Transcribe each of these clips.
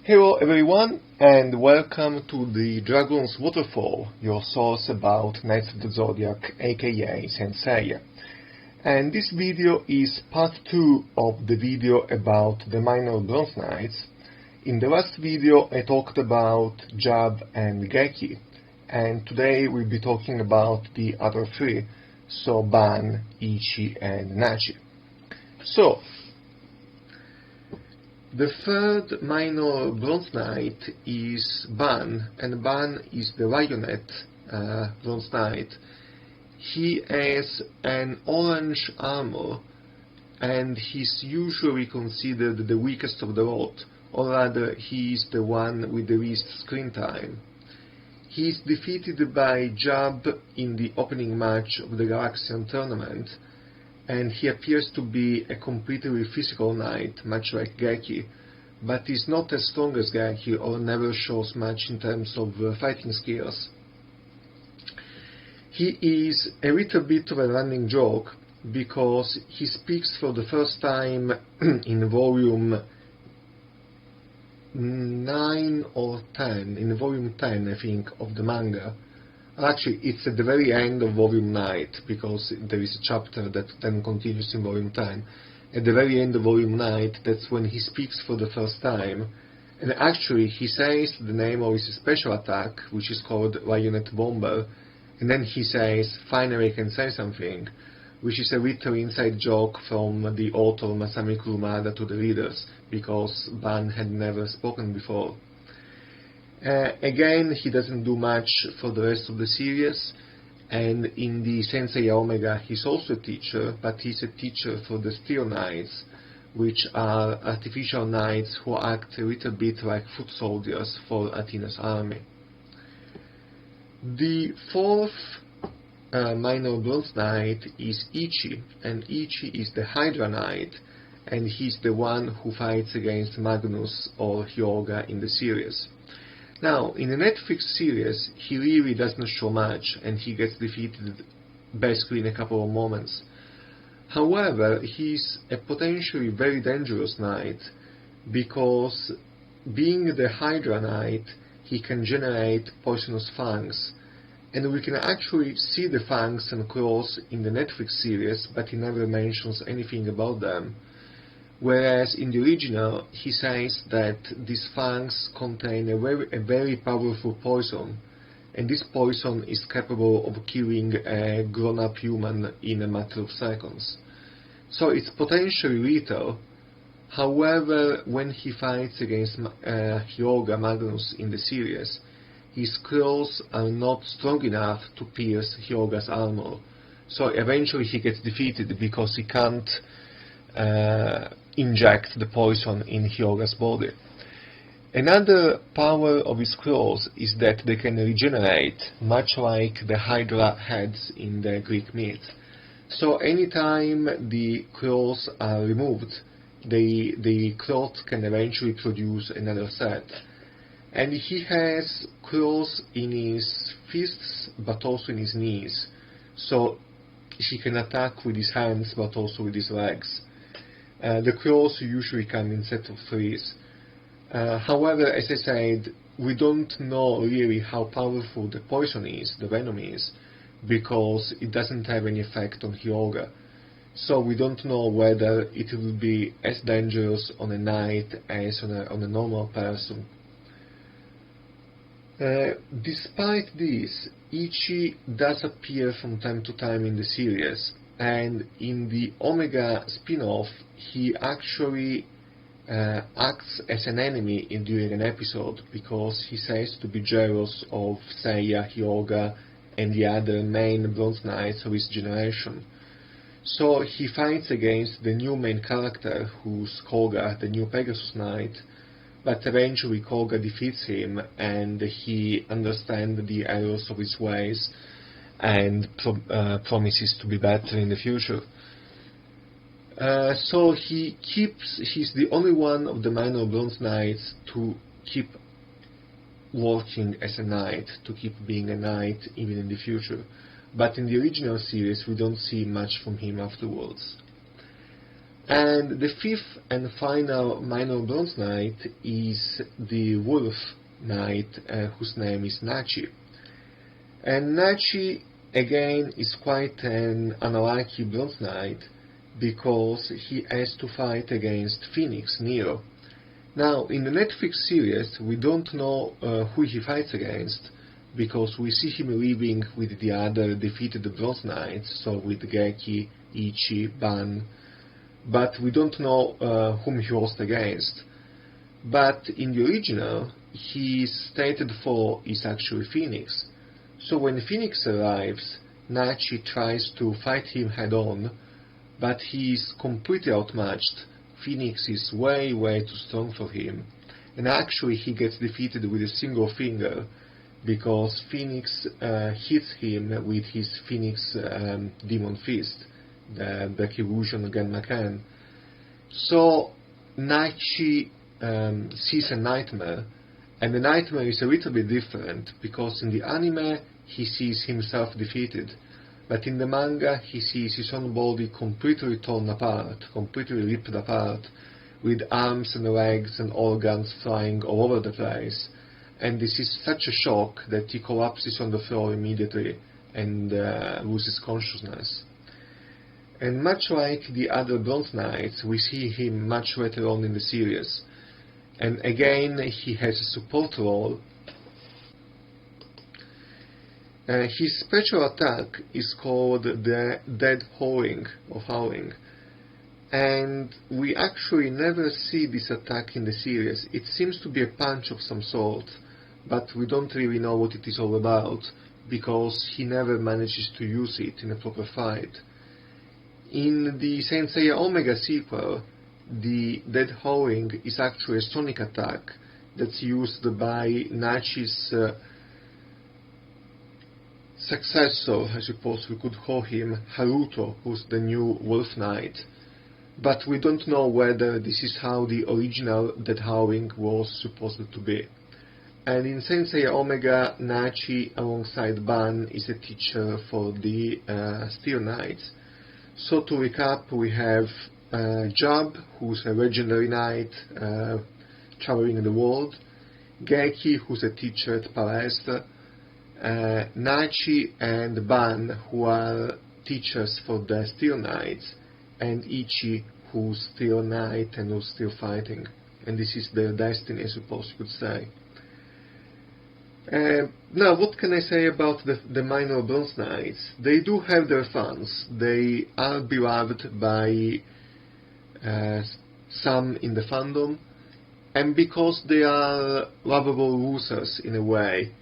Hello everyone and welcome to the Dragon's Waterfall, your source about Knights of the Zodiac, aka Seiya. And this video is part 2 of the video about the minor Bronze Knights. In the last video I talked about Jab and Geki, and today we'll be talking about the other three, so Ban, Ichi and Nachi. So, the third minor Bronze Knight is Ban, and Ban is the Lionet Bronze Knight. He has an orange armor, and he's usually considered the weakest of the lot, or rather he is the one with the least screen time. He is defeated by Jab in the opening match of the Galaxian tournament, and he appears to be a completely physical knight, much like Geki, but is not as strong as Geki or never shows much in terms of fighting skills. He is a little bit of a running joke, because he speaks for the first time in volume 9 or 10, in volume 10 I think, of the manga. Actually, it's at the very end of volume 9, because there is a chapter that then continues in volume 10. At the very end of volume 9, that's when he speaks for the first time, and actually he says the name of his special attack, which is called Lionet Bomber, and then he says, "Finally I can say something," which is a little inside joke from the author Masami Kurumada to the readers, because Ban had never spoken before. Again, he doesn't do much for the rest of the series, and in the Seiya Omega he's also a teacher, but he's a teacher for the Steel Knights, which are artificial knights who act a little bit like foot soldiers for Athena's army. The fourth minor Bronze Knight is Ichi, and Ichi is the Hydra Knight, and he's the one who fights against Magnus or Hyuga in the series. Now, in the Netflix series, he really doesn't show much, and he gets defeated basically in a couple of moments. However, he's a potentially very dangerous knight, because being the Hydra Knight, he can generate poisonous fangs, and we can actually see the fangs and claws in the Netflix series, but he never mentions anything about them. Whereas in the original, he says that these fangs contain a very powerful poison, and this poison is capable of killing a grown-up human in a matter of seconds. So it's potentially lethal. However, when he fights against Hyuga Magnus in the series, his claws are not strong enough to pierce Hyuga's armor. So eventually he gets defeated because he can't inject the poison in Hyuga's body. Another power of his claws is that they can regenerate, much like the Hydra heads in the Greek myth. So anytime the claws are removed, the claws can eventually produce another set. And he has claws in his fists, but also in his knees. So he can attack with his hands, but also with his legs. The claws usually come in sets of 3s. However, as I said, we don't know really how powerful the poison is, the venom is, because it doesn't have any effect on Hyuga. So we don't know whether it will be as dangerous on a knight as on a normal person. Despite this, Ichi does appear from time to time in the series, and in the Omega spin-off he actually acts as an enemy during an episode, because he says to be jealous of Seiya, Hyuga and the other main Bronze Knights of his generation. So he fights against the new main character, who's Koga, the new Pegasus Knight, but eventually Koga defeats him, and he understands the errors of his ways and promises to be better in the future. So he's the only one of the minor Bronze Knights to keep working as a knight, to keep being a knight even in the future. But in the original series we don't see much from him afterwards. And the fifth and final minor Bronze Knight is the Wolf Knight, whose name is Nachi. And Nachi again is quite an unlucky Bronze Knight because he has to fight against Phoenix, Nero. Now, in the Netflix series, we don't know who he fights against, because we see him living with the other defeated Bronze Knights, so with Geki, Ichi, Ban, but we don't know whom he lost against. But in the original, his stated foe is actually Phoenix. So when Phoenix arrives, Nachi tries to fight him head-on, but he is completely outmatched. Phoenix is way too strong for him, and actually he gets defeated with a single finger, because Phoenix hits him with his Phoenix Demon Fist, the Black Illusion Genma Ken. So Nachi sees a nightmare, and the nightmare is a little bit different, because in the anime he sees himself defeated, but in the manga he sees his own body completely torn apart, completely ripped apart, with arms and legs and organs flying all over the place. And this is such a shock that he collapses on the floor immediately and loses consciousness. And much like the other Bronze Knights, we see him much later on in the series. And again, he has a support role. His special attack is called the Dead Howling, or Howling. And we actually never see this attack in the series. It seems to be a punch of some sort, but we don't really know what it is all about, because he never manages to use it in a proper fight. In the Saint Seiya Omega sequel, the Dead Howling is actually a sonic attack that's used by Nachi's successor, I suppose we could call him, Haruto, who's the new Wolf Knight. But we don't know whether this is how the original Dead Howling was supposed to be. And in Saint Seiya Omega, Nachi, alongside Ban, is a teacher for the Steel Knights. So to recap, we have Jab, who's a legendary knight traveling the world, Geki, who's a teacher at Palestra, Nachi and Ban, who are teachers for the Steel Knights, and Ichi, who's still a knight and who's still fighting. And this is their destiny, I suppose you could say. Now, what can I say about the minor Bronze Knights? They do have their fans. They are beloved by some in the fandom, and because they are lovable losers in a way,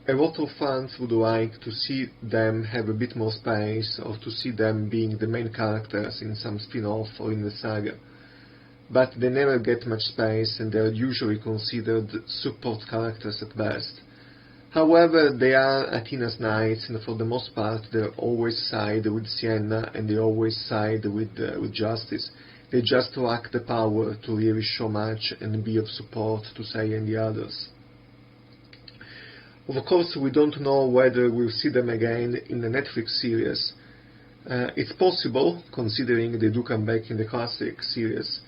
a lot of fans would like to see them have a bit more space, or to see them being the main characters in some spin-off or in the saga. But they never get much space, and they are usually considered support characters at best. However, they are Athena's knights, and for the most part they always side with Sienna, and they always side with justice. They just lack the power to really show much and be of support to Seiya and the others. Of course, we don't know whether we'll see them again in the Netflix series. It's possible, considering they do come back in the classic series,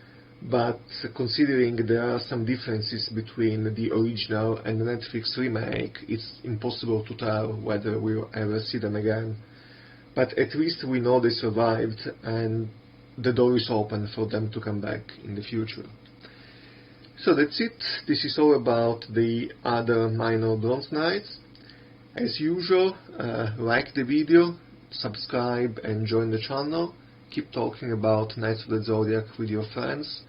but considering there are some differences between the original and the Netflix remake, it's impossible to tell whether we'll ever see them again. But at least we know they survived, and the door is open for them to come back in the future. So that's it. This is all about the other minor Bronze Knights. As usual, like the video, subscribe and join the channel. Keep talking about Knights of the Zodiac with your friends,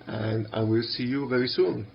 and I will see you very soon.